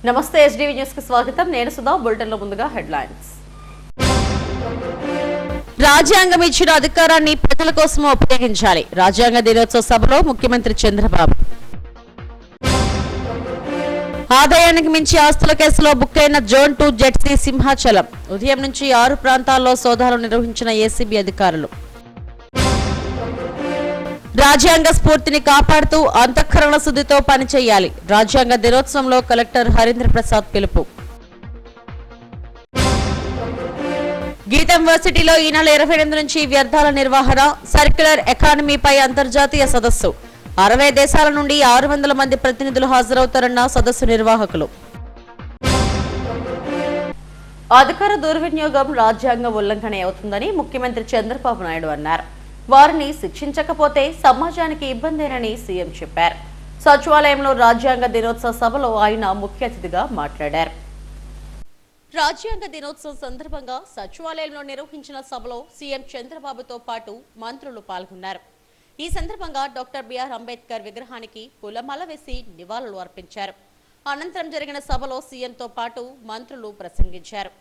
నమస్తే SDV news కి స్వాగతం. నేను సుధా. బులెటిన్ లో ముందుగా హెడ్లైన్స్. రాజ్యాంగం ఇచ్చిన అధికారాన్ని ప్రజల కోసం ఉపయోగించాలి. రాజ్యాంగ దినోత్సవ సభలో ముఖ్యమంత్రి చంద్రబాబు. ఆదాయానికి మించి ఆస్తుల కేసులో బుక్ అయిన జోన్ 2 జెడ్సీ సింహాచలం. ఉదయం నుంచి 6 ప్రాంతాల్లో సోదాలు నిర్వహించిన ఏసీబీ అధికారులు. రాజ్యాంగ స్ఫూర్తిని కాపాడుతూ అంతఃకరణ శుద్ధితో పనిచేయాలి. రాజ్యాంగ దినోత్సవంలో కలెక్టర్ హరీంద్ర ప్రసాద్ పిలుపు. గీతం యూనివర్సిటీలో ఈ నెల 28 నుంచి వ్యర్థాల నిర్వహణ, సర్క్యులర్ ఎకానమీపై అంతర్జాతీయ సదస్సు. 60 దేశాల నుండి 600 మంది ప్రతినిధులు హాజరవుతారన్న సదస్సు నిర్వాహకులు. అధికార దుర్వినియోగం రాజ్యాంగ ఉల్లంఘన అవుతుందని ముఖ్యమంత్రి చంద్రబాబు నాయుడు అన్నారు. వారిని శిక్షించకపోతే సమాజానికి ఇబ్బందేనని సీఎం చెప్పారు. సచివాలయంలో రాజ్యాంగ దినోత్సవ సభలో ఆయన ముఖ్య అతిథిగా మాట్లాడారు. రాజ్యాంగ దినోత్సవం సందర్భంగా సచివాలయంలో నిర్వహించిన సభలో సీఎం చంద్రబాబుతో పాటు మంత్రులు పాల్గొన్నారు. ఈ సందర్భంగా డాక్టర్ బిఆర్ అంబేద్కర్ విగ్రహానికి పూలమాల వేసి నివాళులు అర్పించారు. అనంతరం జరిగిన సభలో సీఎంతో పాటు మంత్రులు ప్రసంగించారు.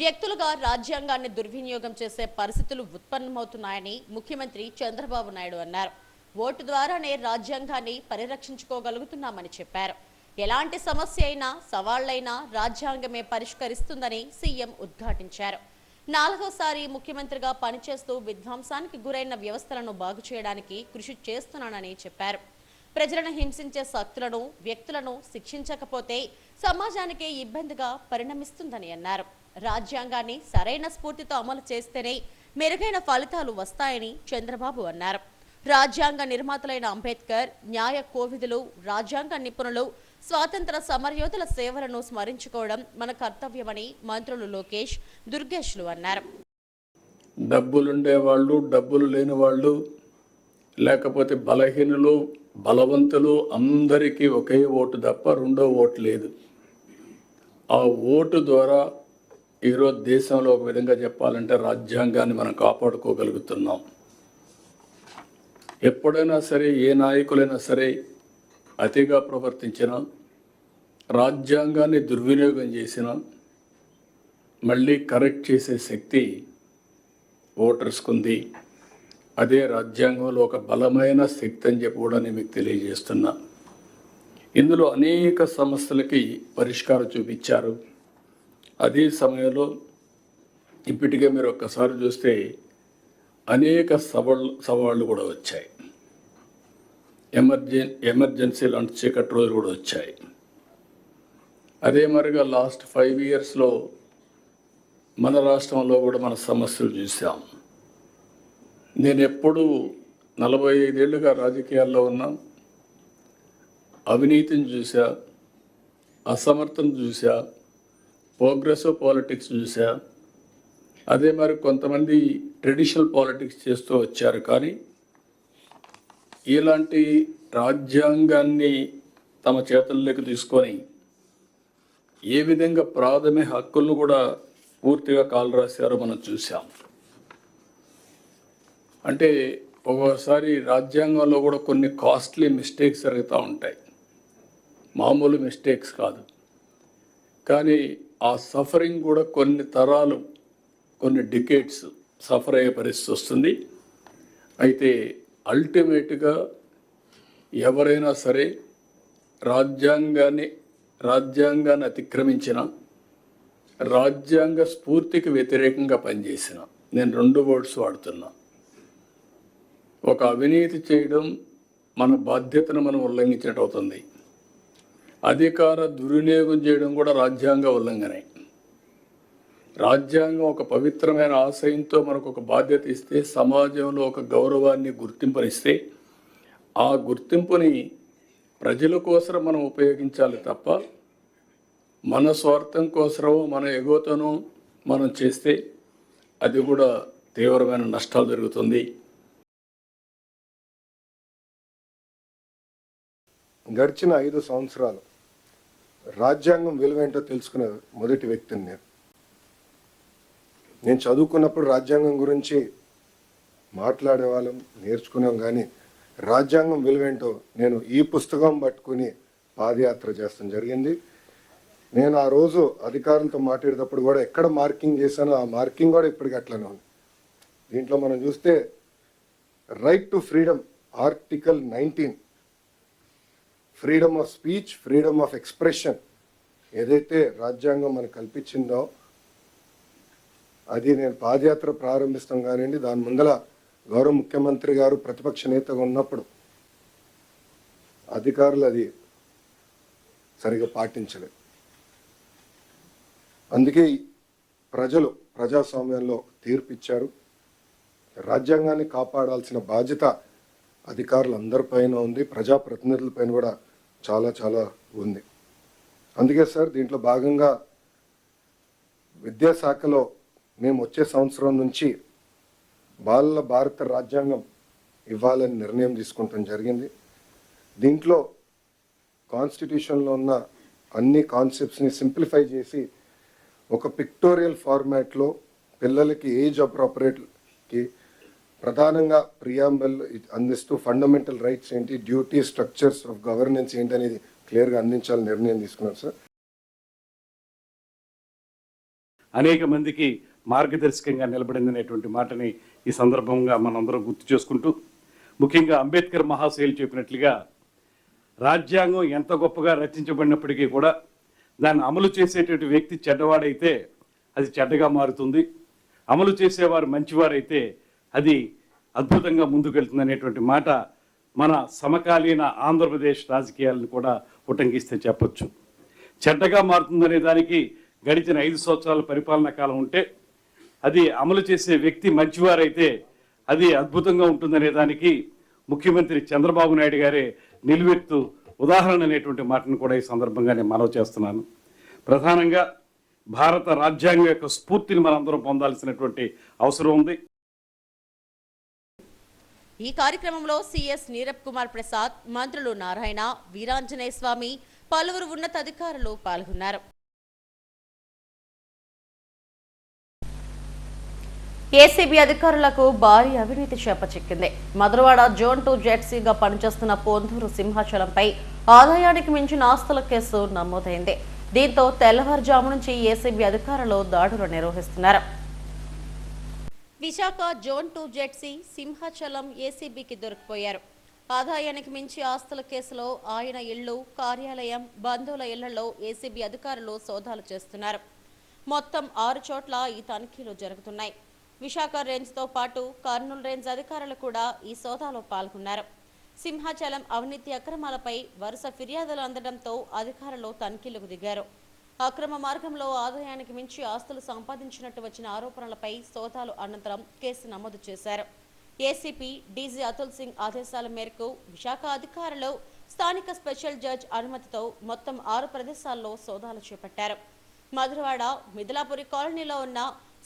వ్యక్తులుగా రాజ్యాంగాన్ని దుర్వినియోగం చేసే పరిస్థితులు ఉత్పన్నమవుతున్నాయని ముఖ్యమంత్రి చంద్రబాబు నాయుడు అన్నారు. ఓటు ద్వారానే రాజ్యాంగాన్ని పరిరక్షించుకోగలుగుతున్నామని చెప్పారు. ఎలాంటి సమస్య అయినా, సవాళ్లైనా రాజ్యాంగమే పరిష్కరిస్తుందని సీఎం ఉద్ఘాటించారు. 4వసారి ముఖ్యమంత్రిగా పనిచేస్తూ విధ్వంసానికి గురైన వ్యవస్థలను బాగు చేయడానికి కృషి చేస్తున్నానని చెప్పారు. ప్రజలను హింసించే శక్తులను, వ్యక్తులను శిక్షించకపోతే సమాజానికి ఇబ్బందిగా పరిణమిస్తుందని అన్నారు. రాజ్యాంగాన్ని సరైన స్ఫూర్తితో అమలు చేస్తేనే మెరుగైన ఫలితాలు వస్తాయని చంద్రబాబు అన్నారు. రాజ్యాంగ నిర్మాతలైన అంబేద్కర్, న్యాయ కోవిదులు, రాజ్యాంగ నిపుణులు, స్వాతంత్ర సమరయోధుల సేవలను స్మరించుకోవడం మన కర్తవ్యమని మంత్రులు లోకేష్, దుర్గేష్లు అన్నారు. డబ్బులుండే వాళ్ళు, డబ్బులు లేని వాళ్ళు, లేకపోతే బలహీనులు, బలవంతులు అందరికీ ఒకే ఓటు తప్ప రెండో ఓటు లేదు. ఆ ఓటు ద్వారా ఈరోజు దేశంలో ఒక విధంగా చెప్పాలంటే రాజ్యాంగాన్ని మనం కాపాడుకోగలుగుతున్నాం. ఎప్పుడైనా సరే, ఏ నాయకులైనా సరే అతిగా ప్రవర్తించినా, రాజ్యాంగాన్ని దుర్వినియోగం చేసినా మళ్ళీ కరెక్ట్ చేసే శక్తి ఓటర్స్కు ఉంది. అదే రాజ్యాంగంలో ఒక బలమైన శక్తి అని చెప్పి కూడా నేను మీకు తెలియజేస్తున్నా. ఇందులో అనేక సమస్యలకి పరిష్కారం చూపించారు. అదే సమయంలో ఇప్పటికే మీరు ఒక్కసారి చూస్తే అనేక సవాళ్ళు కూడా వచ్చాయి. ఎమర్జెన్సీ లాంటి చీకటి రోజులు కూడా వచ్చాయి. అదే మరిగా లాస్ట్ 5 ఇయర్స్లో మన రాష్ట్రంలో కూడా మన సమస్యలు చూసాం. నేను ఎప్పుడూ 45 ఏళ్ళుగా రాజకీయాల్లో ఉన్నా. అవినీతిని చూసా, అసమర్థను చూసా, ప్రోగ్రెసివ్ పాలిటిక్స్ చూసా. అదే మరి కొంతమంది ట్రెడిషనల్ పాలిటిక్స్ చేస్తూ వచ్చారు. కానీ ఇలాంటి రాజ్యాంగాన్ని తమ చేతుల్లోకి తీసుకొని ఏ విధంగా ప్రాథమిక హక్కులను కూడా పూర్తిగా కాలు రాశారో మనం చూసాం. అంటే ఒక్కోసారి రాజ్యాంగంలో కూడా కొన్ని కాస్ట్లీ మిస్టేక్స్ జరుగుతూ ఉంటాయి. మామూలు మిస్టేక్స్ కాదు. కానీ ఆ సఫరింగ్ కూడా కొన్ని తరాలు, కొన్ని డికేట్స్ సఫర్ అయ్యే పరిస్థితి వస్తుంది. అయితే అల్టిమేట్గా ఎవరైనా సరే రాజ్యాంగాన్ని అతిక్రమించిన, రాజ్యాంగ స్ఫూర్తికి వ్యతిరేకంగా పనిచేసిన, నేను 2 వర్డ్స్ వాడుతున్నా. ఒక అవినీతి చేయడం మన బాధ్యతను మనం ఉల్లంఘించినట్టు అవుతుంది. అధికార దుర్వినియోగం చేయడం కూడా రాజ్యాంగ ఉల్లంఘనే. రాజ్యాంగం ఒక పవిత్రమైన ఆశయంతో మనకు ఒక బాధ్యత ఇస్తే, సమాజంలో ఒక గౌరవాన్ని, గుర్తింపునిస్తే, ఆ గుర్తింపుని ప్రజల కోసం మనం ఉపయోగించాలి తప్ప మన స్వార్థం కోసమో, మన ఎగోతోనో మనం చేస్తే అది కూడా తీవ్రమైన నష్టాలు జరుగుతుంది. గడిచిన 5 సంవత్సరాలు రాజ్యాంగం విలువేంటో తెలుసుకునే మొదటి వ్యక్తిని నేను చదువుకున్నప్పుడు రాజ్యాంగం గురించి మాట్లాడే వాళ్ళం నేర్చుకున్నాం, కానీ రాజ్యాంగం విలువేంటో నేను ఈ పుస్తకం పట్టుకుని పాదయాత్ర చేస్తాం జరిగింది. నేను ఆ రోజు అధికారులతో మాట్లాడేటప్పుడు కూడా ఎక్కడ మార్కింగ్ చేశానో ఆ మార్కింగ్ కూడా ఇప్పటికీ అట్లనే ఉంది. దీంట్లో మనం చూస్తే right to freedom article 19, freedom of speech, freedom of expression ఏదైతే రాజ్యాంగం మనకు కల్పించిందో అది నేను పాదయాత్ర ప్రారంభిస్తాం కానివ్వండి, దాని ముందల గౌరవ ముఖ్యమంత్రి గారు ప్రతిపక్ష నేతగా ఉన్నప్పుడు అధికారులు అది సరిగా పాటించలేదు. అందుకే ప్రజలు ప్రజాస్వామ్యంలో తీర్పు ఇచ్చారు. రాజ్యాంగాన్ని కాపాడాల్సిన బాధ్యత అధికారులందరిపైన ఉంది, ప్రజాప్రతినిధులపైన కూడా చాలా చాలా ఉంది. అందుకే సార్ దీంట్లో భాగంగా విద్యాశాఖలో మేము వచ్చే సంవత్సరం నుంచి బాలల భారత రాజ్యాంగం ఇవ్వాలని నిర్ణయం తీసుకుంటాం జరిగింది. దీంట్లో కాన్స్టిట్యూషన్లో ఉన్న అన్ని కాన్సెప్ట్స్ని సింప్లిఫై చేసి ఒక పిక్టోరియల్ ఫార్మాట్లో పిల్లలకి ఏజ్ అప్రోప్రియేట్కి ప్రధానంగా ప్రియాంబల్ అందిస్తూ ఫండమెంటల్ రైట్స్ ఏంటి, డ్యూటీ, స్ట్రక్చర్స్ ఆఫ్ గవర్నెన్స్ ఏంటి అనేది క్లియర్గా అందించాలని నిర్ణయం తీసుకున్నాం సార్. అనేక మందికి మార్గదర్శకంగా నిలబడిందనేటువంటి మాటని ఈ సందర్భంగా మనందరం గుర్తు చేసుకుంటూ, ముఖ్యంగా అంబేద్కర్ మహాశయులు చెప్పినట్లుగా రాజ్యాంగం ఎంత గొప్పగా రచించబడినప్పటికీ కూడా దాన్ని అమలు చేసేటువంటి వ్యక్తి చెడ్డవాడైతే అది చెడ్డగా మారుతుంది, అమలు చేసేవారు మంచివారైతే అది అద్భుతంగా ముందుకెళ్తుంది అనేటువంటి మాట మన సమకాలీన ఆంధ్రప్రదేశ్ రాజకీయాలను కూడా ఉటంకిస్తే చెప్పొచ్చు. చెడ్డగా మారుతుందనే దానికి గడిచిన 5 సంవత్సరాల పరిపాలనా కాలం ఉంటే, అది అమలు చేసే వ్యక్తి మంచివారైతే అది అద్భుతంగా ఉంటుందనే దానికి ముఖ్యమంత్రి చంద్రబాబు నాయుడు గారే నిలువెత్తు ఉదాహరణ అనేటువంటి మాటను కూడా ఈ సందర్భంగా నేను మనవి చేస్తున్నాను. ప్రధానంగా భారత రాజ్యాంగం యొక్క స్ఫూర్తిని మనందరం పొందాల్సినటువంటి అవసరం ఉంది. ఈ కార్యక్రమంలో సిఎస్ నీరబ్ కుమార్ ప్రసాద్, మంత్రులు నారాయణ, వీరాంజనేయ స్వామి, పలువురు ఉన్నతాధికారులు పాల్గొన్నారు. ఏసీబీ అధికారులకు భారీ అవినీతి చేపచిక్కింది. మధురవాడ జోన్ 2 జెడ్సీగా పనిచేస్తున్న పొందూరు సింహాచలంపై ఆదాయానికి మించిన ఆస్తుల కేసు నమోదైంది. దీంతో తెల్లవారుజాము నుంచి ఏసీబీ అధికారులు దాడులు నిర్వహిస్తున్నారు. విశాఖ జోన్ 2 జెడ్సీ సింహాచలం ఏసీబీకి దొరికిపోయారు. ఆదాయానికి మించి ఆస్తుల కేసులో ఆయన ఇళ్లు, కార్యాలయం, బంధువుల ఇళ్లలో ఏసీబీ అధికారులు సోదాలు చేస్తున్నారు. మొత్తం 6 చోట్ల ఈ తనిఖీలు జరుగుతున్నాయి. విశాఖ రేంజ్తో పాటు కర్నూలు రేంజ్ అధికారులు కూడా ఈ సోదాలో పాల్గొన్నారు. సింహాచలం అవినీతి అక్రమాలపై వరుస ఫిర్యాదులు అందడంతో అధికారులు తనిఖీలకు దిగారు. అక్రమ మార్గంలో ఆదాయానికి మించి ఆస్తులు సంపాదించినట్టు వచ్చిన ఆరోపణలపై సోదాలు అనంతరం కేసు నమోదు చేశారు. ఏసీపీ డీజీ అతుల్ సింగ్ ఆదేశాల మేరకు విశాఖ అధికారులు స్థానిక స్పెషల్ జడ్జ్ అనుమతితో మొత్తం 6 ప్రదేశాల్లో సోదాలు చేపట్టారు. మధురవాడ మిథిలాపురి కాలనీలో ఉన్న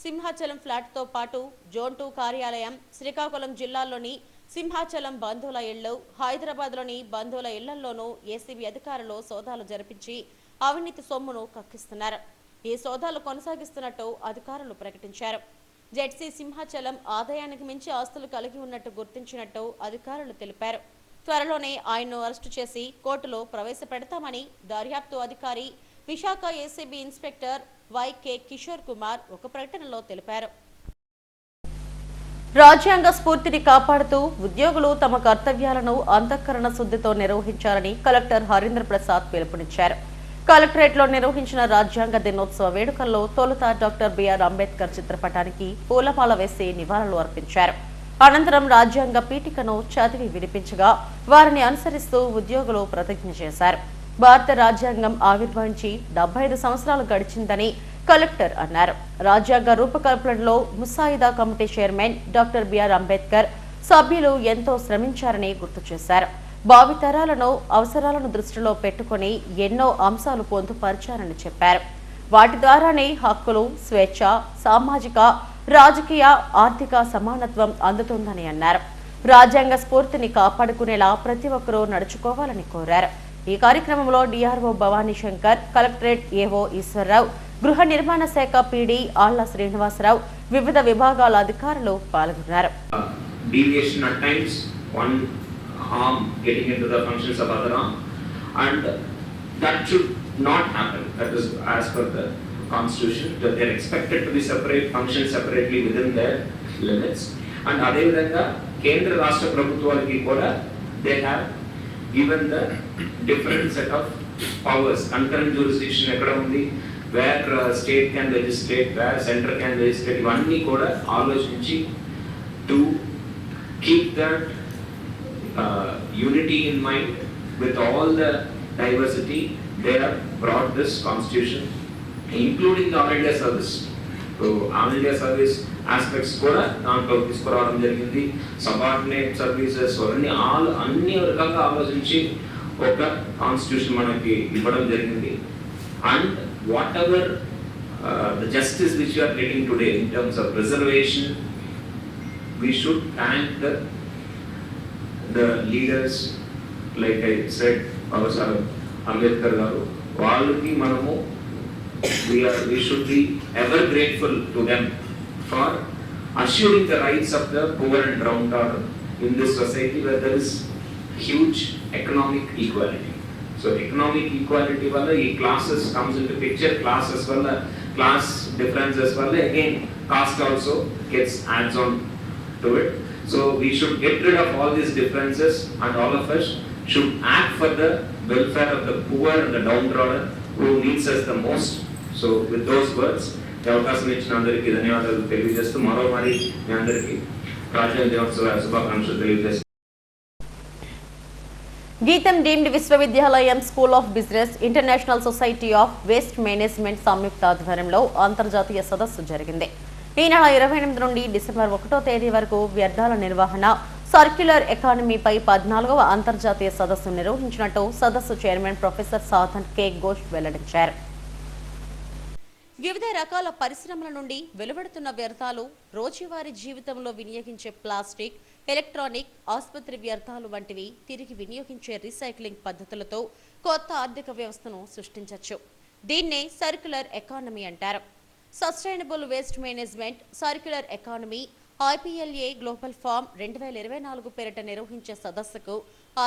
సింహాచలం ఫ్లాట్తో పాటు జోన్ 2 కార్యాలయం, శ్రీకాకుళం జిల్లాలోని సింహాచలం బంధువుల ఇళ్లు, హైదరాబాద్లోని బంధువుల ఇళ్లలోనూ ఏసీబీ అధికారులు సోదాలు జరిపించి అవినీతి సొమ్మును కక్కిస్తున్నారు. ఈ సోదాలు కొనసాగిస్తున్నట్టు అధికారులు ప్రకటించారు. జెడ్సీ సింహాచలం ఆదాయానికి మించి ఆస్తులు కలిగి ఉన్నట్టు గుర్తించినట్టు అధికారులు తెలిపారు. త్వరలోనే ఆయన్ను అరెస్టు చేసి కోర్టులో ప్రవేశపెడతామని దర్యాప్తు అధికారి Visakha ACB inspector Y K Kishore Kumar ఒక ప్రకటనలో తెలిపారు. రాజ్యాంగ స్ఫూర్తిని కాపాడుతూ ఉద్యోగులు తమ కర్తవ్యాలను అంతఃకరణ శుద్ధితో నిర్వహించాలని కలెక్టర్ హరీంద్ర ప్రసాద్ పిలుపునిచ్చారు. కలెక్టరేట్లో నిర్వహించిన రాజ్యాంగ దినోత్సవ వేడుకల్లో తొలుత డాక్టర్ బిఆర్ అంబేద్కర్ చిత్రపటానికి పూలమాల వేసి నివాళులు అర్పించారు. అనంతరం రాజ్యాంగ పీఠికను చదివి వినిపించగా వారిని అనుసరిస్తూ ఉద్యోగులు ప్రతిజ్ఞ చేశారు. భారత రాజ్యాంగం ఆవిర్భవించి 75 సంవత్సరాలు గడిచిందని కలెక్టర్ అన్నారు. రాజ్యాంగ రూపకల్పనలో ముసాయిదా committee chairman doctor B R Ambedkar సభ్యులు ఎంతో శ్రమించారని గుర్తు చేశారు. భావితరాలను అవసరాలను దృష్టిలో పెట్టుకుని ఎన్నో అంశాలు పొందుపరిచారని చెప్పారు. వాటి ద్వారానే హక్కులు, స్వేచ్ఛ, సామాజిక, రాజకీయ, ఆర్థిక సమానత్వం అందుతుందని అన్నారు. రాజ్యాంగ స్ఫూర్తిని కాపాడుకునేలా ప్రతి ఒక్కరూ నడుచుకోవాలని కోరారు. ఈ కార్యక్రమంలో DRO Bhavani Shankar, collectorate AO Eswararao, గృహ నిర్మాణ శాఖ పీడీ ఆళ్ల శ్రీనివాసరావు, వివిధ విభాగాల అధికారులు పాల్గొన్నారు. Deviation at times, one arm getting into the functions of other arm, and that should not happen. That is as per the constitution, that they are expected to be separate, function separately within their limits. And అదేవిధంగా కేంద్ర రాష్ట్ర ప్రభుత్వాలకి కూడా they have given the different set of powers. Concurrent jurisdiction ఎక్కడ ఉంది, where state can legislate, where center can legislate, ఇవన్నీ కూడా ఆలోచించి to keep that unity in mind with all the diversity, they have brought this constitution, including the All India service. So All India service aspects కూడా దాంట్లో తీసుకురావడం జరిగింది. Subordinate services అన్ని రకాలుగా ఆలోచించి ఒక కాన్స్టిట్యూషన్ మనకి ఇవ్వడం జరిగింది. And what ever the justice which you are getting today in terms of reservation, we should thank the leaders, like I said, Professor Ambedkar garu, వాళ్ళకి మనము we should be ever grateful to them for assuring the rights of the poor and downtrodden in this society where there is huge economic equality. So economic equality wala ee classes comes into picture, classes wala class differences wala again caste also gets adds on to it. So we should get rid of all these differences and all of us should act for the welfare of the poor and the downtrodden who needs us the most. So with those words, ఈ అవకాశం ఇచ్చిన అందరికీ ధన్యవాదాలు తెలియజేస్తూ మరోమారి మీ అందరికీ రాజ్యాంగ దినోత్సవ శుభాకాంక్షలు తెలియజేస్తూ గీతం డీమ్డ్ విశ్వవిద్యాలయం school of business international society of waste management సంయుక్త ఆధ్వర్యంలో అంతర్జాతీయ సదస్సు జరిగింది. ఈ నెల 28 నుండి డిసెంబర్ 1వ తేదీ వరకు వ్యర్థాల నిర్వహణ, సర్క్యులర్ ఎకానమీపై 14వ అంతర్జాతీయ సదస్సు నిర్వహించినట్టు సదస్సు చైర్మన్ ప్రొఫెసర్ సాధన్ కే ఘోష్ వెల్లడించారు. వివిధ రకాల పరిశ్రమల నుండి వెలువడుతున్న వ్యర్థాలు, రోజువారీ జీవితంలో వినియోగించే ప్లాస్టిక్, ఎలక్ట్రానిక్, ఆసుపత్రి వ్యర్థాలు వంటివి తిరిగి వినియోగించే రీసైక్లింగ్ పద్ధతులతో కొత్త ఆర్థిక వ్యవస్థను సృష్టించవచ్చు. దీన్నే సర్క్యులర్ ఎకానమీ అంటారు. Sustainable waste management, circular economy, IPLA global forum 2024 పేరిట నిర్వహించే సదస్సుకు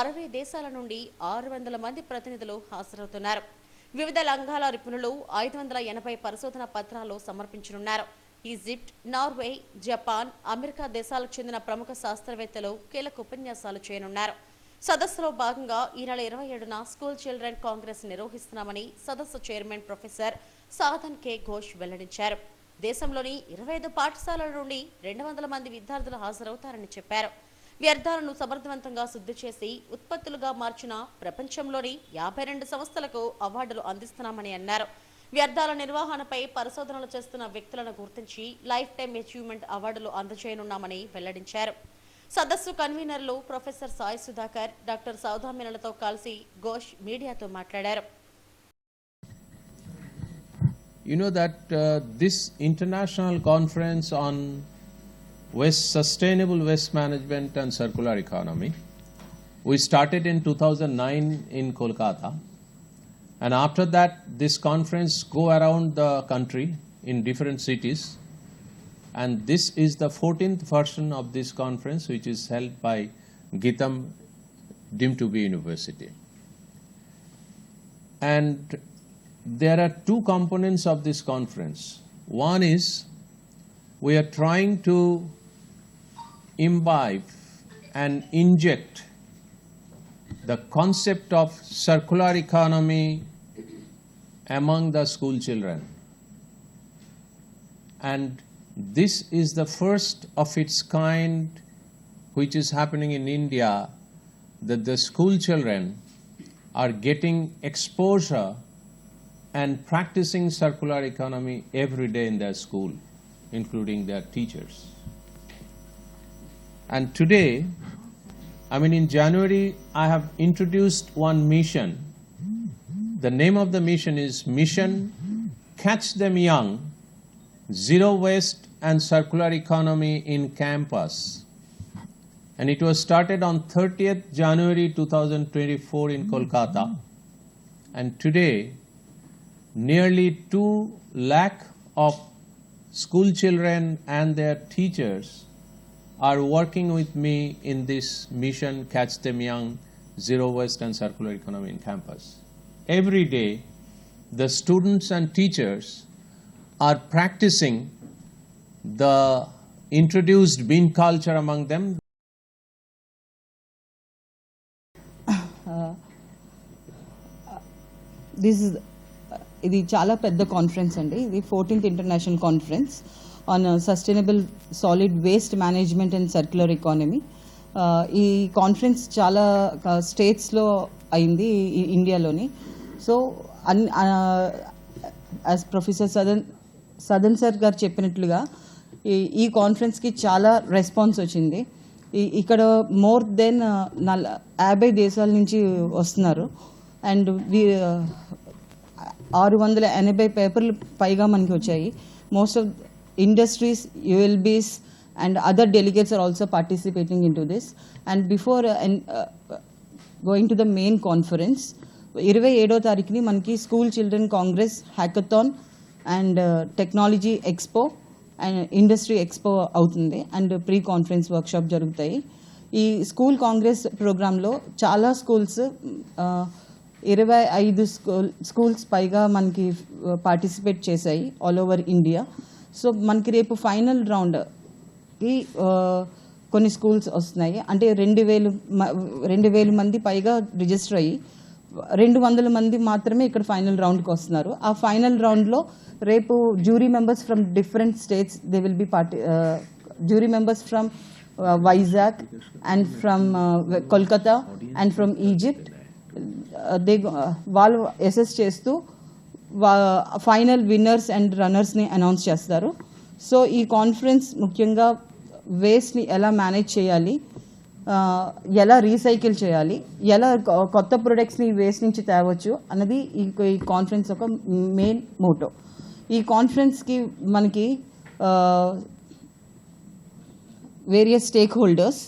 60 దేశాల నుండి 600 మంది ప్రతినిధులు హాజరవుతున్నారు. వివిధ రంగాల నిపుణులు 580 పరిశోధన పత్రాలు సమర్పించనున్నారు. ఈజిప్ట్, నార్వే, జపాన్, అమెరికా దేశాలకు చెందిన ప్రముఖ శాస్త్రవేత్తలు కీలక ఉపన్యాసాలు చేయనున్నారు. సదస్సులో భాగంగా ఈ నెల 27న స్కూల్ చిల్డ్రన్ కాంగ్రెస్ నిర్వహిస్తున్నామని సదస్సు చైర్మన్ ప్రొఫెసర్ సాధన్ కే ఘోష్ వెల్లడించారు. దేశంలోని 25 పాఠశాలల నుండి 200 మంది విద్యార్థులు హాజరవుతారని చెప్పారు. వ్యర్థాలను సమర్థవంతంగా శుద్ధి చేసి ఉత్పత్తులుగా మార్చిన ప్రపంచంలోని 52 సంస్థలకు అవార్డులు అందిస్తున్నామని అన్నారు. వ్యర్థాల నిర్వహణపై పరిశోధనలు చేస్తున్న వ్యక్తులను గుర్తించి లైఫ్ టైమ్ అచీవ్మెంట్ అవార్డులు అందజేయనున్నామని వెల్లడించారు. సదస్సు కన్వీనర్లు ప్రొఫెసర్ సాయి సుధాకర్, డాక్టర్ సౌదామినలతో కలిసి ఘోష్ మీడియాతో మాట్లాడారు. You know that this international conference on sustainable waste management and circular economy, we started in 2009 in Kolkata, and after that this conference go around the country in different cities, and this is the 14th version of this conference, which is held by Geetam deemed to be university. And there are two components of this conference. One is we are trying to imbibe and inject the concept of circular economy among the school children. And this is the first of its kind which is happening in India, that the school children are getting exposure and practicing circular economy every day in their school, including their teachers. And today, in January, I have introduced one mission. The name of the mission is Mission Catch Them Young, Zero Waste and Circular Economy in Campus. And it was started on 30th January 2024 in Kolkata. And today, nearly 2 lakh of school children and their teachers are working with me in this mission Catch Them Young, Zero Waste and Circular Economy in Campus. Every day, the students and teachers are practicing the introduced bean culture among them. ఇది చాలా పెద్ద conference అండి. ఇది 14th international conference on sustainable solid waste management and circular economy. ఈ conference చాలా స్టేట్స్లో అయింది ఇండియాలోని. So as professor Sadan sir గారు చెప్పినట్లుగా ఈ కాన్ఫరెన్స్కి చాలా రెస్పాన్స్ వచ్చింది. ఇక్కడ మోర్ దెన్ 50 దేశాల నుంచి వస్తున్నారు. అండ్ 680 పేపర్లు పైగా మనకి వచ్చాయి. Most of industries, ULBs and other delegates are also participating into this. And before going to the main conference, 27వ తారీఖుని మనకి school children Congress, hackathon and technology expo and industry expo అవుతుంది. అండ్ ప్రీ కాన్ఫరెన్స్ వర్క్షాప్ జరుగుతాయి. ఈ school Congress ప్రోగ్రాంలో చాలా schools, 25 schools పైగా మనకి participate చేశాయి ఆల్ ఓవర్ ఇండియా. సో మనకి రేపు ఫైనల్ రౌండ్కి కొన్ని స్కూల్స్ వస్తున్నాయి. అంటే 2,000 మంది పైగా రిజిస్టర్ అయ్యి 200 మంది మాత్రమే ఇక్కడ ఫైనల్ రౌండ్కి వస్తున్నారు. ఆ ఫైనల్ రౌండ్లో రేపు jury members from different states they will be jury members from Vizag and from Kolkata and from Egypt. వాళ్ళు అసెస్ చేస్తూ ఫైనల్ విన్నర్స్ అండ్ రన్నర్స్ని అనౌన్స్ చేస్తారు. సో ఈ కాన్ఫరెన్స్ ముఖ్యంగా వేస్ట్ని ఎలా మేనేజ్ చేయాలి, ఎలా రీసైకిల్ చేయాలి, ఎలా కొత్త ప్రొడక్ట్స్ని వేస్ట్ నుంచి తేవచ్చు అన్నది ఈ కాన్ఫరెన్స్ ఒక మెయిన్ మోటో. ఈ కాన్ఫరెన్స్కి మనకి various stake holders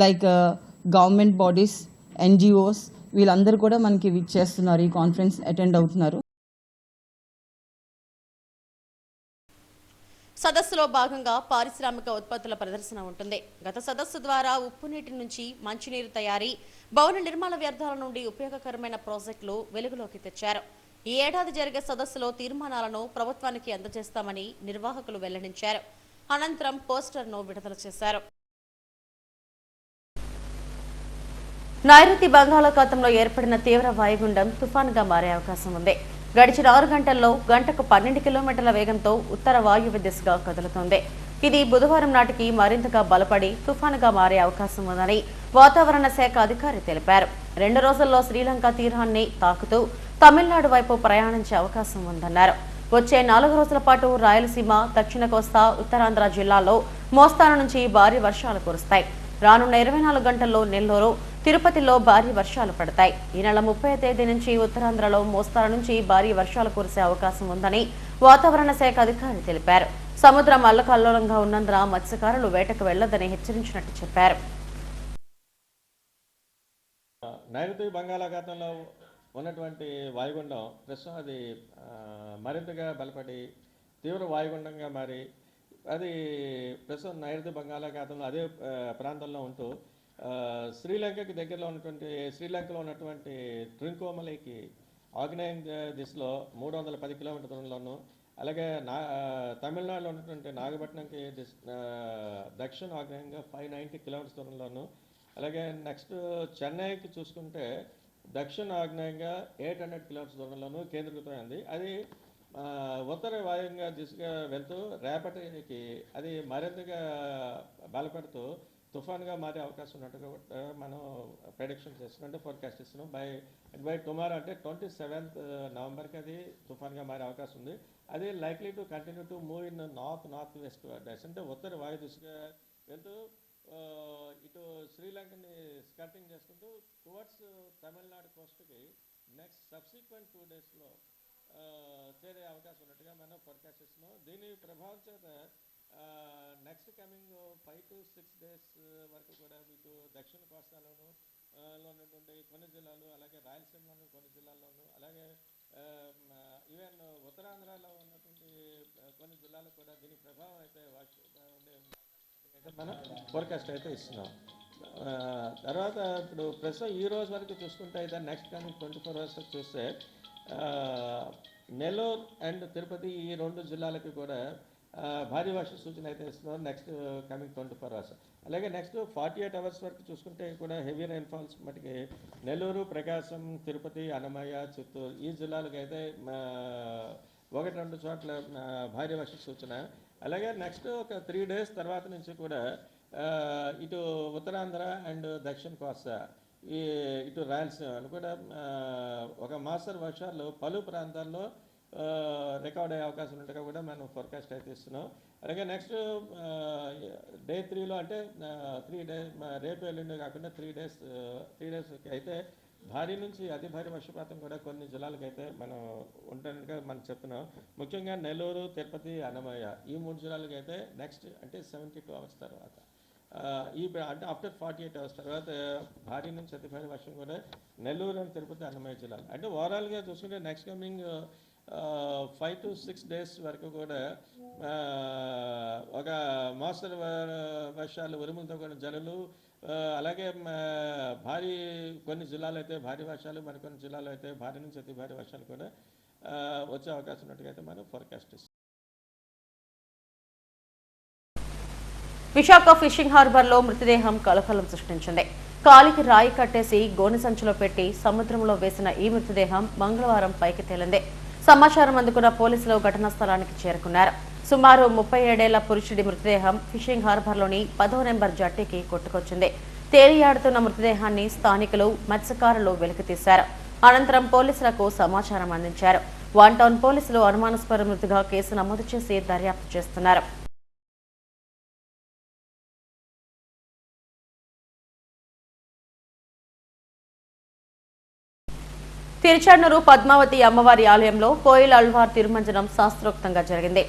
like government bodies, NGOs వీళ్ళందరూ కూడా మనకి చేస్తున్నారు, ఈ కాన్ఫరెన్స్ అటెండ్ అవుతున్నారు. సదస్సులో భాగంగా పారిశ్రామిక ఉత్పత్తుల ప్రదర్శన ఉంటుంది. గత సదస్సు ద్వారా ఉప్పు నీటి నుంచి మంచినీరు తయారీ, భవన నిర్మాణ వ్యర్థాల నుండి ఉపయోగకరమైన ప్రాజెక్టులు వెలుగులోకి తెచ్చారు. ఈ ఏడాది జరిగే సదస్సులో తీర్మానాలను ప్రభుత్వానికి అందజేస్తామని నిర్వాహకులు వెల్లడించారు. అనంతరం పోస్టర్ను విడుదల చేశారు. నైరుతి బంగాళాఖాతంలో ఏర్పడిన తీవ్ర వాయుగుండం తుఫాన్గా మారే అవకాశం ఉంది. గడిచిన 6 గంటల్లో గంటకు 12 కిలోమీటర్ల వేగంతో ఉత్తర వాయువ్య దిశగా కదులుతోంది. ఇది బుధవారం నాటికి మరింతగా బలపడి తుఫానుగా మారే అవకాశం ఉందని వాతావరణ శాఖ అధికారి తెలిపారు. 2 రోజుల్లో శ్రీలంక తీరాన్ని తాకుతూ తమిళనాడు వైపు ప్రయాణించే అవకాశం ఉందన్నారు. వచ్చే 4 రోజుల పాటు రాయలసీమ, దక్షిణ కోస్తా, ఉత్తరాంధ్ర జిల్లాల్లో మోస్తారు నుంచి భారీ వర్షాలు కురుస్తాయి. రానున్న 24 గంటల్లో నెల్లూరు, తిరుపతిలో భారీ వర్షాలు పడతాయి. ఈ నెల 30వ తేదీ నుంచి ఉత్తరాంధ్రలో మోస్తారు నుంచి భారీ వర్షాలు కురిసే అవకాశం ఉందని వాతావరణ శాఖ అధికారి తెలిపారు. సముద్రం అల్లకల్లోలంగా ఉన్నందున మత్స్యకారులు వేటకు వెళ్లొద్దని హెచ్చరించినట్టు చెప్పారు. నైరుతి బంగాళాఖాతంలో ఉన్నటువంటి వాయుగుండం ప్రస్తుతం అది మరింతగా బలపడి తీవ్ర వాయుగుండంగా మారి అది ప్రస్తుతం నైరుతి బంగాళాఖాతంలో అదే ప్రాంతంలో ఉంటూ శ్రీలంకకి దగ్గరలో శ్రీలంకలో ఉన్నటువంటి ట్రింకోమలైకి ఆగ్నేయ దిశలో 310 కిలోమీటర్ల దూరంలోను, అలాగే తమిళనాడులో ఉన్నటువంటి నాగపట్నంకి దక్షిణ ఆగ్నేయంగా 590 కిలోమీటర్స్ దూరంలోను, అలాగే నెక్స్ట్ చెన్నైకి చూసుకుంటే దక్షిణ ఆగ్నేయంగా 800 కిలోమీటర్స్ దూరంలోనూ కేంద్రీకృతమైంది. అది ఉత్తర వాయువ్యంగా దిశగా వెళ్తూ రేపటికి అది మరింతగా బలపడుతూ తుఫాన్గా మారే అవకాశం ఉన్నట్టుగా మనం ప్రెడిక్షన్ చేస్తున్నాం, అంటే ఫోర్కాస్ట్ చేస్తున్నాం. బై టుమారో అంటే 27th నవంబర్కి అది తుఫాన్గా మారే అవకాశం ఉంది. అది likely to continue to move in north west direction, అంటే ఉత్తర వాయు దిశగా వెళ్తూ ఇటు శ్రీలంకని స్కర్టింగ్ చేసుకుంటూ టువర్డ్స్ తమిళనాడు కోస్ట్కి నెక్స్ట్ సబ్సిక్వెంట్ 2 డేస్లో చేరే అవకాశం ఉన్నట్టుగా మనం ఫోర్కాస్ట్ చేస్తున్నాం. దీని ప్రభావం చేత నెక్స్ట్ కమింగ్ 5 to 6 డేస్ వరకు కూడా మీకు దక్షిణ కోస్తాలోను, లో ఉన్నటువంటి కొన్ని జిల్లాలు, అలాగే రాయలసీమలోని కొన్ని జిల్లాల్లోనూ, అలాగే ఈవెన్ ఉత్తరాంధ్రలో ఉన్నటువంటి కొన్ని జిల్లాలు కూడా దీని ప్రభావం అయితే మనం ఫోర్కాస్ట్ అయితే ఇస్తున్నాం. తర్వాత ఇప్పుడు ప్రస్తుతం ఈ రోజు వరకు చూసుకుంటే అయితే నెక్స్ట్ కమింగ్ 24 hours చూస్తే నెల్లూరు అండ్ తిరుపతి ఈ 2 జిల్లాలకి కూడా భారీ వర్ష సూచన అయితే ఇస్తున్నారు నెక్స్ట్ కమింగ్ 24 hours. అలాగే నెక్స్ట్ 48 hours వరకు చూసుకుంటే కూడా హెవీ రైన్ఫాల్స్ మటుకి నెల్లూరు, ప్రకాశం, తిరుపతి, అన్నమయ్య, చిత్తూరు ఈ జిల్లాలకు అయితే 1-2 చోట్ల భారీ వర్ష సూచన. అలాగే నెక్స్ట్ ఒక 3 days తర్వాత నుంచి కూడా ఇటు ఉత్తరాంధ్ర అండ్ దక్షిణ కోస్తా ఇటు రాయలసీమ కూడా ఒక మోస్తరు వర్షాలు పలు ప్రాంతాల్లో రికార్డ్ అయ్యే అవకాశం ఉన్నట్టుగా కూడా మనం ఫోర్కాస్ట్ అయితే ఇస్తున్నాం. అలాగే నెక్స్ట్ Day 3లో అంటే 3 days రేపు ఎల్లుండి కాకుండా 3 days అయితే భారీ నుంచి అతి భారీ వర్షపాతం కూడా కొన్ని జిల్లాలకు అయితే మనం ఉంటున్నట్టుగా మనం చెప్తున్నాం. ముఖ్యంగా నెల్లూరు, తిరుపతి, అన్నమయ్య ఈ 3 జిల్లాలకు అయితే నెక్స్ట్ అంటే 72 hours తర్వాత అంటే ఆఫ్టర్ 48 hours తర్వాత భారీ నుంచి అతి భారీ వర్షం కూడా నెల్లూరు అండ్ తిరుపతి, అన్నమయ్య జిల్లాలు. అంటే ఓవరాల్గా చూసుకుంటే నెక్స్ట్ కమింగ్ 5 to 6 days వరకు కూడా ఒక మోస్తరు వర్షాలు, ఉరుములతో కూడా జల్లులు, అలాగే భారీ కొన్ని జిల్లాలో అయితే భారీ వర్షాలు, మరికొన్ని జిల్లాలో అయితే భారీ నుంచి అతి భారీ వర్షాలు కూడా వచ్చే అవకాశం ఉన్నట్టుగా అయితే మనం ఫోర్కాస్ట్ ఇస్తాం. విశాఖ ఫిషింగ్ హార్బర్లో మృతదేహం కలకలం సృష్టించింది. కాలికి రాయి కట్టేసి గోనె సంచిలో పెట్టి సముద్రంలో వేసిన ఈ మృతదేహం మంగళవారం పైకి తేలింది. సమాచారం అందుకున్న పోలీసులు ఘటనా స్థలానికి చేరుకున్నారు. సుమారు 37 ఏళ్ల పురుషుడి మృతదేహం ఫిషింగ్ హార్బర్లోని 10వ నెంబర్ జట్టికి కొట్టుకొచ్చింది. తేలియాడుతున్న మృతదేహాన్ని స్థానికులు, మత్స్యకారులు వెలికితీశారు. అనంతరం పోలీసులకు సమాచారం అందించారు. 1 టౌన్ పోలీసులు అనుమానాస్పద మృతిగా కేసు నమోదు చేసి దర్యాప్తు చేస్తున్నారు. తిరుచానూరు పద్మావతి అమ్మవారి ఆలయంలో కోయిల్ అల్వార్ తిరుమంజనం శాస్త్రోక్తంగా జరిగింది.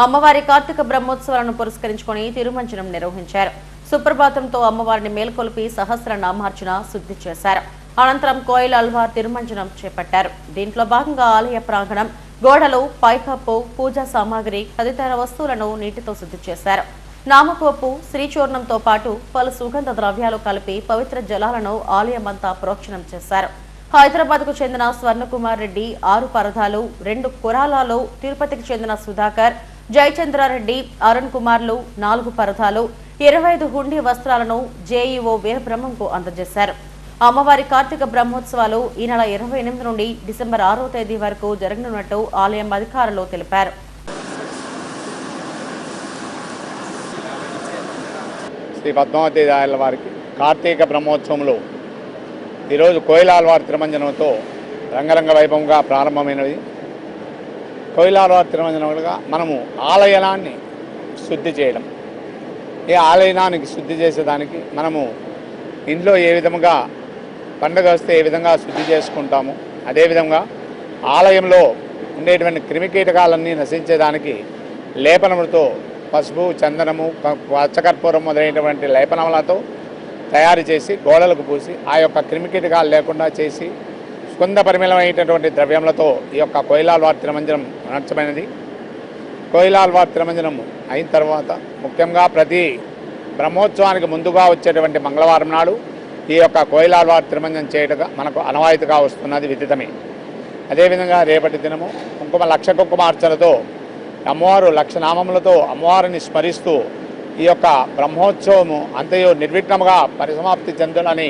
అమ్మవారి కార్తీక బ్రహ్మోత్సవాలను పురస్కరించుకుని తిరుమంజనం నిర్వహించారు. సుప్రభాతంతో అమ్మవారిని మేల్కొల్పి సహస్ర నామార్చన శుద్ధి చేశారు. అనంతరం కోయిల్ అల్వార్ తిరుమంజనం చేపట్టారు. దీంట్లో భాగంగా ఆలయ ప్రాంగణం, గోడలు, పైకప్పు, పూజా సామాగ్రి తదితర వస్తువులను నీటితో శుద్ధి చేశారు. నామకోపు, శ్రీచూర్ణంతో పాటు పలు సుగంధ ద్రవ్యాలు కలిపి పవిత్ర జలాలను ఆలయమంతా ప్రోక్షణం చేశారు. హైదరాబాద్ కు చెందిన స్వర్ణకుమార్ రెడ్డి 6 పరదాలు, 2 కురాలాలు, తిరుపతికి చెందిన సుధాకర్, జయచంద్రారెడ్డి, అరుణ్ కుమార్లు 4 పరదాలు, 25 హుండీ వస్త్రాలను జేఈఓ వీరబ్రహ్మంకు అందజేశారు. అమ్మవారి కార్తీక బ్రహ్మోత్సవాలు ఈ నెల 28 నుండి డిసెంబర్ 6వ తేదీ వరకు జరగనున్నట్టు ఆలయం అధికారులు తెలిపారు. శ్రీ పద్మావతి దాయల వారికి కార్తీక బ్రహ్మోత్సవంలో ఈరోజు కోయిలాల్వార్ తిరుమంజనంతో రంగరంగ వైభవంగా ప్రారంభమైనది. కోయిలాల్వార్ తిరుమంజనంగా మనము ఆలయాన్ని శుద్ధి చేయడం, ఈ ఆలయానికి శుద్ధి చేసేదానికి మనము ఇంట్లో ఏ విధంగా పండుగ వస్తే ఏ విధంగా శుద్ధి చేసుకుంటాము, అదేవిధంగా ఆలయంలో ఉండేటువంటి క్రిమికీటకాలన్నీ నశించేదానికి లేపనములతో పసుపు, చందనము, పచ్చకర్పూరం మొదలైనటువంటి లేపనములతో తయారు చేసి గోడలకు పూసి ఆ యొక్క క్రిమికీటకాలు లేకుండా చేసి సుగంధ పరిమళమైనటువంటి ద్రవ్యములతో ఈ యొక్క కోయిలాల్వార్ తిరుమంజనం నడచమైనది. కోయిలాల్వార్ తిరుమంజనం అయిన తర్వాత ముఖ్యంగా ప్రతి బ్రహ్మోత్సవానికి ముందుగా వచ్చేటువంటి మంగళవారం నాడు ఈ యొక్క కోయిలాల్వార్ తిరుమంజనం చేయటగా మనకు అనవాయితీగా వస్తున్నది విదితమే. అదేవిధంగా రేపటి దినము లక్ష కుంకుమార్చనతో అమ్మవారు 1,00,000 నామములతో అమ్మవారిని స్మరిస్తూ ఈ యొక్క బ్రహ్మోత్సవము అంతయో నిర్విఘ్నముగా పరిసమాప్తి చెందాలని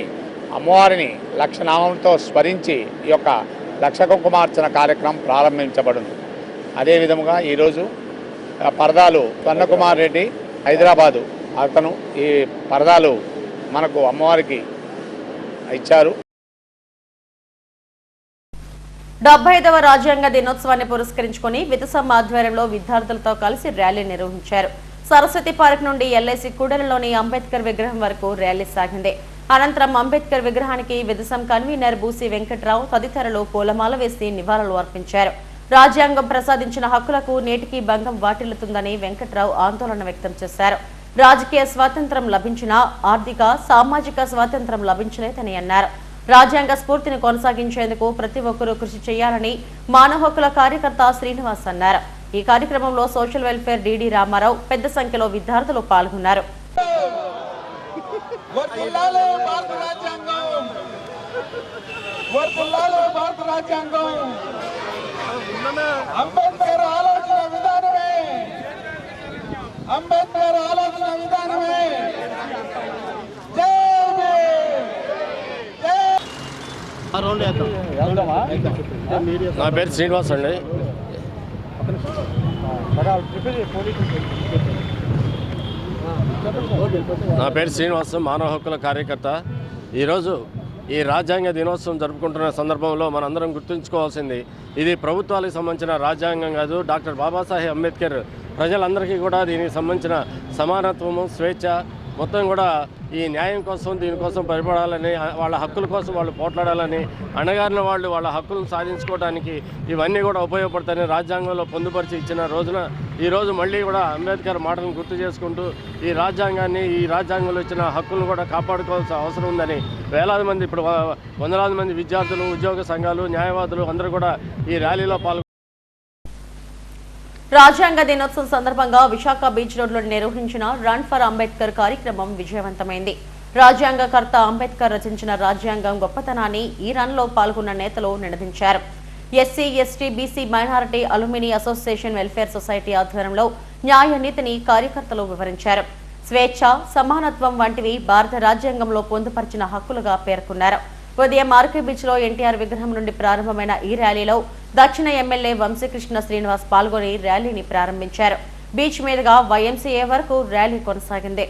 అమ్మవారిని 1,00,000 నామములతో స్మరించి ఈ యొక్క 1,00,000 కుంకుమార్చన కార్యక్రమం ప్రారంభించబడింది. అదేవిధముగా ఈరోజు పరదాలు స్వర్ణకుమార్ రెడ్డి హైదరాబాదు అతను ఈ పరదాలు మనకు అమ్మవారికి ఇచ్చారు. 75వ రాజ్యాంగ దినోత్సవాన్ని పురస్కరించుకుని వితసమ్మ ఆధ్వర్యంలో విద్యార్థులతో కలిసి ర్యాలీ నిర్వహించారు. సరస్వతి పార్క్ నుండి ఎల్ఐసి కూడలిలోని అంబేద్కర్ విగ్రహం వరకు ర్యాలీ సాగింది. అనంతరం అంబేద్కర్ విగ్రహానికి విదసం కన్వీనర్ బూసి వెంకట్రావు తదితరులు పూలమాల వేసి నివాళులు అర్పించారు. రాజ్యాంగం ప్రసాదించిన హక్కులకు నేటికి భంగం వాటిల్లుతుందని వెంకట్రావు ఆందోళన వ్యక్తం చేశారు. రాజకీయ స్వాతంత్రం లభించినా ఆర్థిక సామాజిక స్వాతంత్రం లభించలేదని అన్నారు. రాజ్యాంగ స్ఫూర్తిని కొనసాగించేందుకు ప్రతి ఒక్కరూ కృషి చేయాలని మానవ హక్కుల కార్యకర్త శ్రీనివాస్ అన్నారు. ఈ కార్యక్రమంలో సోషల్ వెల్ఫేర్ డిడి రామారావు పెద్ద సంఖ్యలో విద్యార్థులు పాల్గొన్నారు. నా పేరు శ్రీనివాస్ అండి. మానవ హక్కుల కార్యకర్త. ఈరోజు ఈ రాజ్యాంగ దినోత్సవం జరుపుకుంటున్న సందర్భంలో మనందరం గుర్తుంచుకోవాల్సింది, ఇది ప్రభుత్వాలకు సంబంధించిన రాజ్యాంగం కాదు. డాక్టర్ బాబాసాహెబ్ అంబేద్కర్ ప్రజలందరికీ కూడా దీనికి సంబంధించిన సమానత్వము, స్వేచ్ఛ మొత్తం కూడా ఈ న్యాయం కోసం దీనికోసం పరిపడాలని, వాళ్ళ హక్కుల కోసం వాళ్ళు పోట్లాడాలని, అణగారిన వాళ్ళు వాళ్ళ హక్కులను సాధించుకోవడానికి ఇవన్నీ కూడా ఉపయోగపడతాయని రాజ్యాంగంలో పొందుపరిచి ఇచ్చిన రోజున ఈరోజు మళ్ళీ కూడా అంబేద్కర్ మాటలను గుర్తు చేసుకుంటూ ఈ రాజ్యాంగాన్ని, ఈ రాజ్యాంగంలో ఇచ్చిన హక్కులను కూడా కాపాడుకోవాల్సిన అవసరం ఉందని వేలాది మంది, ఇప్పుడు వందలాది మంది విద్యార్థులు, ఉద్యోగ సంఘాలు, న్యాయవాదులు అందరూ కూడా ఈ ర్యాలీలో పాల్గొన్నారు. రాజ్యాంగ దినోత్సవం సందర్భంగా విశాఖ బీచ్ రోడ్లో నిర్వహించిన రన్ ఫర్ అంబేద్కర్ కార్యక్రమం విజయవంతమైంది. రాజ్యాంగకర్త అంబేద్కర్ రచించిన రాజ్యాంగం గొప్పతనాన్ని ఈ రన్లో పాల్గొన్న నేతలు నినదించారు. SC, ST, BC, minority alumni association welfare society ఆధ్వర్యంలో న్యాయ నీతిని కార్యకర్తలు వివరించారు. స్వేచ్ఛ, సమానత్వం వంటివి భారత రాజ్యాంగంలో పొందుపరిచిన హక్కులుగా పేర్కొన్నారు. ఉదయం ఆర్కే బీచ్ లో ఎన్టీఆర్ విగ్రహం నుండి ప్రారంభమైన ఈ ర్యాలీలో దక్షిణ ఎమ్మెల్యే వంశీకృష్ణ శ్రీనివాస్ పాల్గొని ర్యాలీని ప్రారంభించారు. బీచ్ మీదుగా వైఎంసీఏ వరకు ర్యాలీ కొనసాగింది.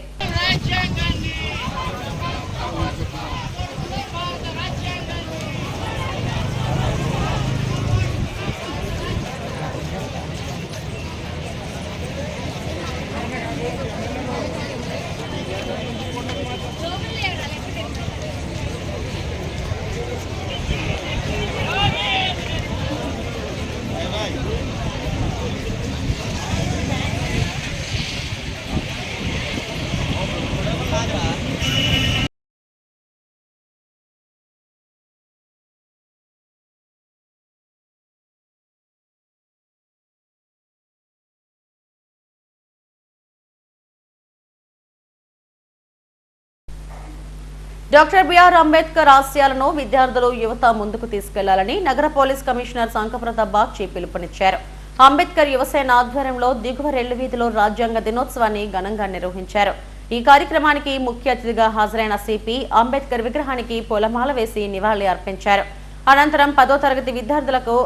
డాక్టర్ బిఆర్ అంబేద్కర్ ఆశయాలను విద్యార్థులు, యువత ముందుకు తీసుకెళ్లాలని నగర పోలీస్ కమిషనర్ శంకరప్రతాప్ బాగ్చి పిలుపునిచ్చారు. అంబేద్కర్ యువసేన ఆధ్వర్యంలో దిగువ రెల్లు వీధిలో రాజ్యాంగ దినోత్సవాన్ని ఘనంగా నిర్వహించారు. ఈ కార్యక్రమానికి ముఖ్య అతిథిగా హాజరైన సిపి అంబేద్కర్ విగ్రహానికి పూలమాల వేసి నివాళి అర్పించారు. అనంతరం 10వ తరగతి విద్యార్థులకు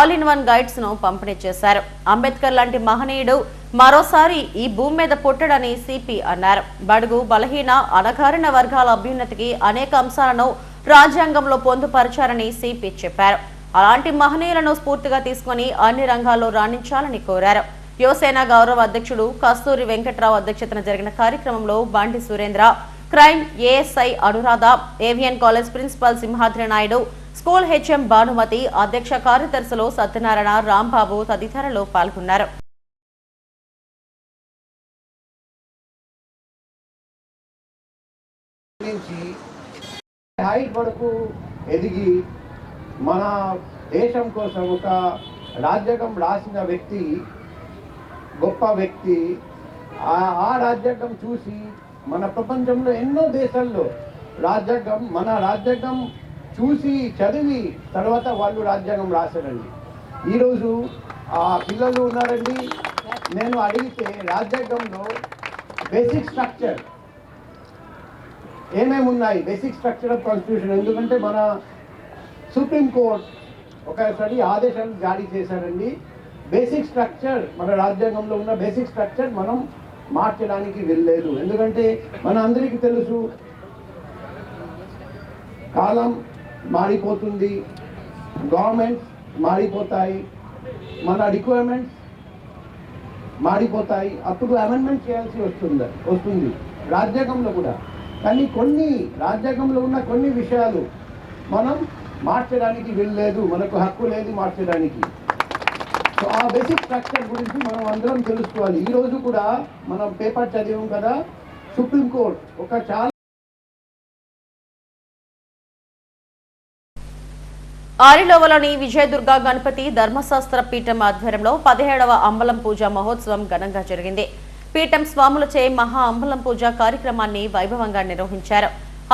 ఆల్ ఇన్ వన్ గైడ్స్ ను పంపిణీ చేశారు. అంబేద్కర్ లాంటి మహనీయుడు మరోసారి ఈ భూమి మీద పుట్టడని సిపి అన్నారు. బడుగు, బలహీన, అణగారిన వర్గాల అభ్యున్నతికి అనేక అంశాలను రాజ్యాంగంలో పొందుపరిచారని సిపి చెప్పారు. అలాంటి మహనీయులను స్ఫూర్తిగా తీసుకుని అన్ని రంగాల్లో రాణించాలని కోరారు. యువసేన గౌరవ అధ్యక్షుడు కస్తూరి వెంకట్రావు అధ్యక్షతన జరిగిన కార్యక్రమంలో Bandi Surendra, crime ASI Anuradha, Avion college principal Simhadri Naidu, school HM Bhanumathi, అధ్యక్ష కార్యదర్శులు సత్యనారాయణ, రాంబాబు తదితరులు పాల్గొన్నారు. హైట్ వరకు ఎదిగి మన దేశం కోసం ఒక రాజ్యాంగం రాసిన వ్యక్తి, గొప్ప వ్యక్తి. ఆ రాజ్యాంగం చూసి మన ప్రపంచంలో ఎన్నో దేశాల్లో మన రాజ్యాంగం చూసి చదివి తర్వాత వాళ్ళు రాజ్యాంగం రాశారండి. ఈరోజు ఆ పిల్లలు ఉన్నారండి, నేను అడిగితే రాజ్యాంగంలో బేసిక్ స్ట్రక్చర్ ఏమేమి ఉన్నాయి, బేసిక్ స్ట్రక్చర్ ఆఫ్ కాన్స్టిట్యూషన్. ఎందుకంటే మన సుప్రీంకోర్టు ఒకసారి ఆదేశాలు జారీ చేశారండి. బేసిక్ స్ట్రక్చర్, మన రాజ్యాంగంలో ఉన్న బేసిక్ స్ట్రక్చర్ మనం మార్చడానికి వెళ్ళలేదు. ఎందుకంటే మన అందరికీ తెలుసు, కాలం మారిపోతుంది, గవర్నమెంట్స్ మారిపోతాయి, మన రిక్వైర్మెంట్స్ మారిపోతాయి. అప్పుడు అమెండ్మెంట్ చేయాల్సి వస్తుంది రాజ్యాంగంలో కూడా. కానీ రాజ్యాంగంలో ఉన్న కొన్ని విషయాలు మనం మార్చడానికి వెళ్ళలేదు, మనకు హక్కు లేదు మార్చడానికి. సో ఆ బేసిక్ స్ట్రక్చర్ గురించి మనం అందరం తెలుసుకోవాలి. ఈ రోజు కూడా మనం పేపర్ చదివాం కదా, సుప్రీంకోర్టు ఒక చాలా ఆరిలోవలోని విజయదుర్గ గణపతి ధర్మశాస్త్ర పీఠం ఆధ్వర్యంలో 17వ అంబలం పూజ మహోత్సవం ఘనంగా జరిగింది. పీఠం స్వాములచే మహా అంబలం పూజ కార్యక్రమాన్ని వైభవంగా నిర్వహించారు.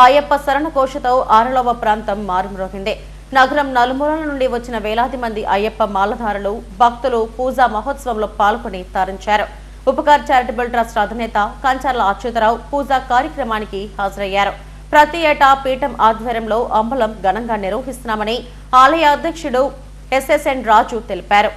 అయ్యప్ప శరణఘోషతో ఆరిలోవ ప్రాంతం మారుమ్రోగింది. నగరం నలుమూలల నుండి వచ్చిన వేలాది మంది అయ్యప్ప మాలధారులు, భక్తులు పూజా మహోత్సవంలో పాల్గొని తరించారు. ఉపకార్ చారిటబుల్ ట్రస్ట్ అధినేత కంచర్ల అచ్యుతరావు పూజా కార్యక్రమానికి హాజరయ్యారు. ప్రతి ఏటా పీఠం ఆధ్వర్యంలో అంబలం ఘనంగా నిర్వహిస్తున్నామని ఆలయ అధ్యక్షుడు ఎస్ఎస్ఎన్ రాజు తెలిపారు.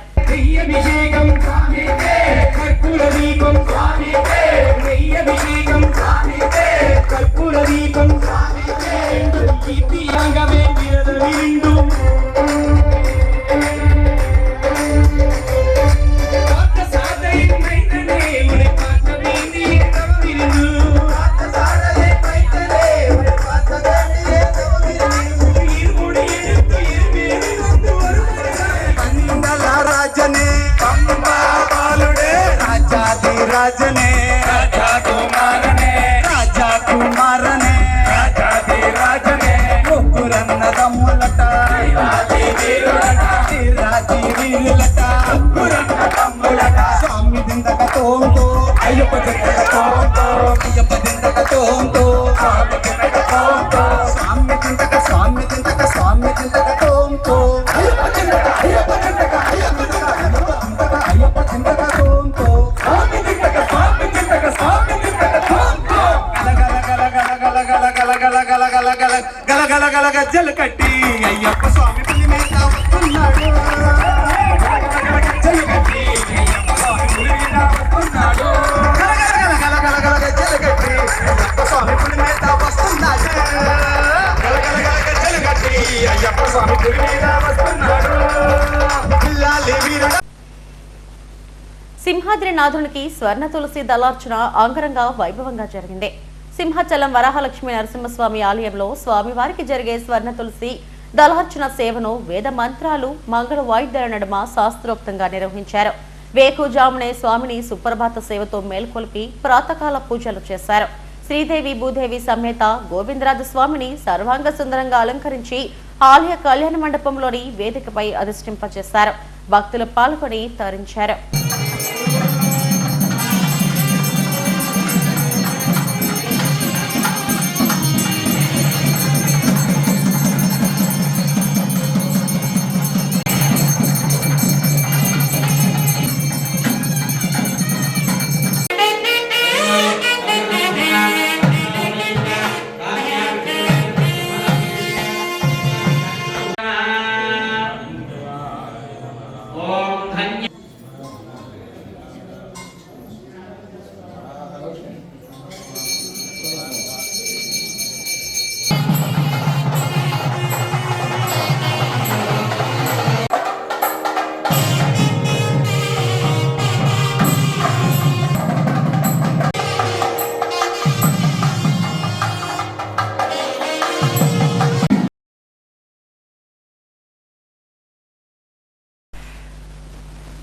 రాజనే రాజా కుమారనే రాజా కుమారనే రాజాది రాజనే ముగ్గురన్న దమ్ములట రాజీ వీరులట ముగ్గురన్న దమ్ములట స్వామి దిందక తోంతో అయ్యప్ప దిందక తోంతో అయ్యప్ప దిందక తోంతో స్వామి దిందక తోంతో స్వామి దిందక స్వామి దిందక స్వామి దిందక తోంతో అయ్యప్ప దిందక అయ్యప్ప దిందక అయ్యప్ప దిందక అయ్యప్ప దిందక తోంతో గల కట్టి అయ్యప్ప స్వామి పులి మీద వస్తున్నాడు. జల్లు కట్టి అయ్యప్ప స్వామి పులి మీద వస్తున్నాడు. జల్లు కట్టి అయ్యప్ప స్వామి పులి మీద వస్తున్నాడు. జల్లు కట్టి అయ్యప్ప స్వామి పులి మీద వస్తున్నాడు. సింహాద్రి నాథునికి స్వర్ణ తులసి దళార్చన అంగరంగ వైభవంగా జరిగింది. సింహాచలం వరాహలక్ష్మీ నరసింహస్వామి ఆలయంలో స్వామివారికి జరిగే స్వర్ణ తులసి దళార్చన సేవను వేద మంత్రాలు, మంగళ వాయిద్యాల నడుమ శాస్త్రోక్తంగా నిర్వహించారు. వేకుజామునే స్వామిని సుప్రభాత సేవతో మేల్కొల్పి ప్రాతకాల పూజలు చేశారు. శ్రీదేవి భూదేవి సమేత గోవిందరాజ స్వామిని సర్వాంగ సుందరంగా అలంకరించి ఆలయ కళ్యాణ మండపంలోని వేదికపై అధిష్ఠింపచేశారు. భక్తులు పాల్గొని తరించారు.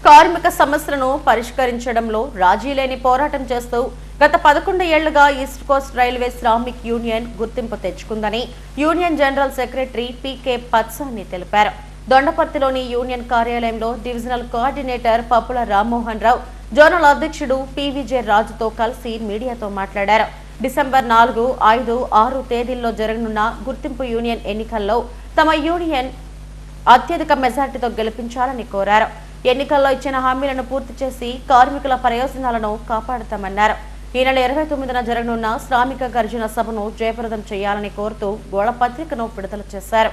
కార్మిక సమస్యలను పరిష్కరించడంలో రాజీ లేని పోరాటం చేస్తూ గత 11 ఏళ్లుగా east coast railway Shramik union గుర్తింపు తెచ్చుకుందని యూనియన్ జనరల్ సెక్రటరీ పీకే పత్సాని తెలిపారు. దొండపర్తిలోని యూనియన్ కార్యాలయంలో డివిజనల్ కోఆర్డినేటర్ పప్పుల రామ్మోహన్ రావు, జోనల్ అధ్యక్షుడు పీవీజే రాజుతో కలిసి మీడియాతో మాట్లాడారు. డిసెంబర్ 4, 5, 6 తేదీల్లో జరగనున్న గుర్తింపు యూనియన్ ఎన్నికల్లో తమ యూనియన్ అత్యధిక మెజార్టీతో గెలిపించాలని కోరారు. ఎన్నికల్లో ఇచ్చిన హామీలను పూర్తి చేసి కార్మికుల ప్రయోజనాలను కాపాడుతామన్నారు. ఈ నెల 29న జరగనున్న శ్రామిక గర్జన సభను జయప్రదం చేయాలని కోరుతూ గోడ పత్రికను విడుదల చేశారు.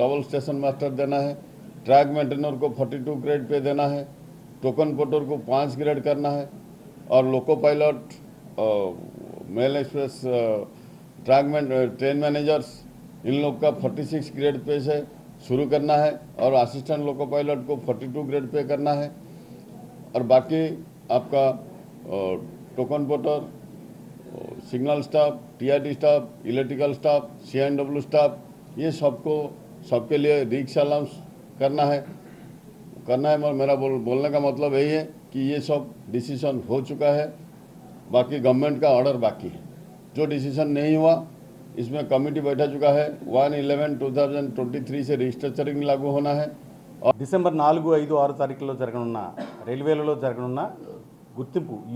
डबल स्टेशन मास्टर देना है, ट्रैक मेंटेनर को 42 ग्रेड पे देना है, टोकन पोटर को 5 ग्रेड करना है और loco pilot, mail express, train managers, इन लोग का 46 ग्रेड पे से शुरू करना है और असिस्टेंट लोको पायलट को 42 ग्रेड पे करना है और बाकी आपका token porter, signal staff, TRT staff, electrical staff, CNW staff, ये सबको सबके लिए रिक्शा अलाउंस करना है, करना है। मेरा बोलने का मतलब यही है कि ये सब डिसीजन हो चुका है, बाकी गवर्नमेंट का ऑर्डर बाकी है। जो डिसीजन नहीं हुआ इसमें कमेटी बैठा चुका है। 1/11/2023 से रिस्ट्रक्चरिंग लागू होना है। డిసెంబర్ 4, 5, 6 తారీఖుల్లో జరగనున్న రైల్వేలలో జరగనున్న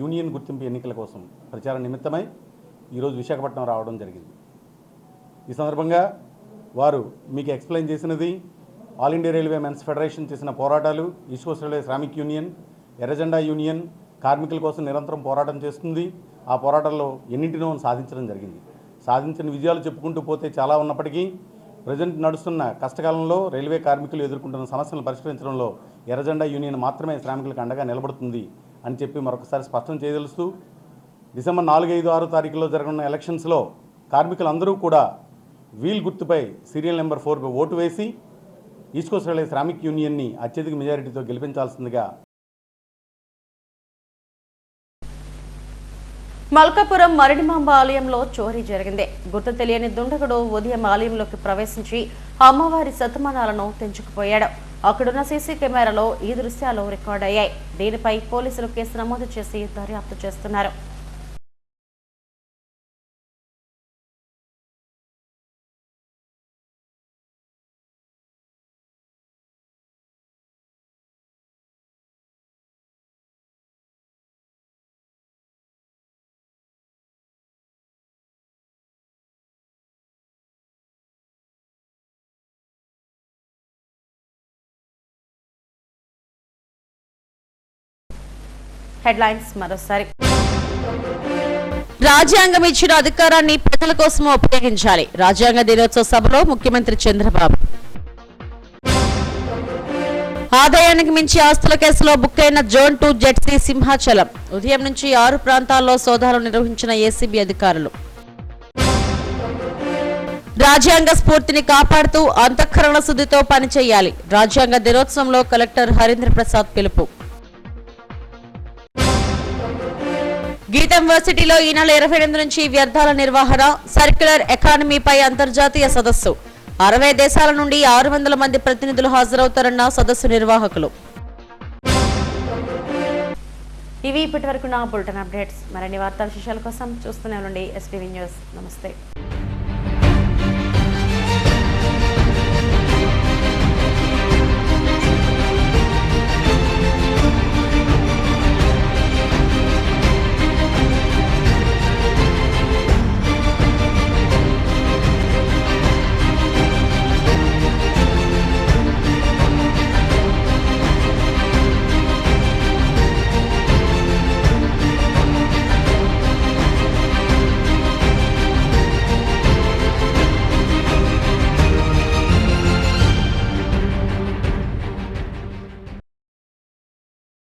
యూనియన్ గుర్తింపు ఎన్నికల కోసం ప్రచార నిమిత్తమై ఈరోజు విశాఖపట్నం రావడం జరిగింది. ఈ సందర్భంగా వారు మీకు ఎక్స్ప్లెయిన్ చేసినది all India railway men's federation చేసిన పోరాటాలు, east coast railway Shramik union, ఎర్రజెండా యూనియన్ కార్మికుల కోసం నిరంతరం పోరాటం చేస్తుంది. ఆ పోరాటంలో ఎన్నింటినో సాధించడం జరిగింది. సాధించిన విజయాలు చెప్పుకుంటూ పోతే చాలా ఉన్నప్పటికీ ప్రజెంట్ నడుస్తున్న కష్టకాలంలో రైల్వే కార్మికులు ఎదుర్కొంటున్న సమస్యలను పరిష్కరించడంలో ఎర్రజెండా యూనియన్ మాత్రమే శ్రామికులకు అండగా నిలబడుతుంది అని చెప్పి మరొకసారి స్పష్టం చేయదలుస్తూ, డిసెంబర్ 4, 5, 6 తారీఖుల్లో జరగనున్న ఎలక్షన్స్లో కార్మికులందరూ కూడా వీల్ గుర్తుపై సీరియల్ నెంబర్ 4 ఓటు వేసి ఈస్ట్ కోస్ట్ రైల్వే శ్రామిక్ యూనియన్ని అత్యధిక మెజారిటీతో గెలిపించాల్సిందిగా. మల్కాపురం మరణిమాంబ ఆలయంలో చోరీ జరిగింది. గుర్తు తెలియని దుండగుడు ఉదయం ఆలయంలోకి ప్రవేశించి అమ్మవారి శతమానాలను తెంచుకుపోయాడు. అక్కడున్న సీసీ కెమెరాలో ఈ దృశ్యాలు రికార్డ్ అయ్యాయి. దీనిపై పోలీసులు కేసు నమోదు చేసి దర్యాప్తు చేస్తున్నారు. హెడ్లైన్స్ మరోసారి. రాజ్యాంగం ఇచ్చిన అధికారాన్ని ప్రజల కోసం ఉపయోగించాలి. రాజ్యాంగ దినోత్సవ సభలో ముఖ్యమంత్రి చంద్రబాబు. ఆదాయానికి మించి ఆస్తుల కేసులో బుక్ అయిన జోన్ 2 జెట్సీ సింహాచలం. ఉదయం నుంచి 6 ప్రాంతాల్లో సోదాలు నిర్వహించిన ఏసీబీ అధికారులు. రాజ్యాంగ స్ఫూర్తిని కాపాడుతూ అంతఃకరణ శుద్ధితో పనిచేయాలి. రాజ్యాంగ దినోత్సవంలో కలెక్టర్ హరీంద్ర ప్రసాద్ పిలుపు. గీతం యూనివర్సిటీలో ఈ నెల 28 నుంచి వ్యర్థాల నిర్వహణ, సర్క్యులర్ ఎకానమీపై అంతర్జాతీయ సదస్సు. 60 దేశాల నుండి 600 మంది ప్రతినిధులు హాజరవుతారన్న సదస్సు నిర్వాహకులు. ఇవి ఇప్పటివరకు నా బులెటిన్ అప్డేట్స్. మరిన్ని వార్తా విశేషాల కోసం చూస్తూనే ఉండండి ఎస్టీవీ న్యూస్. నమస్తే.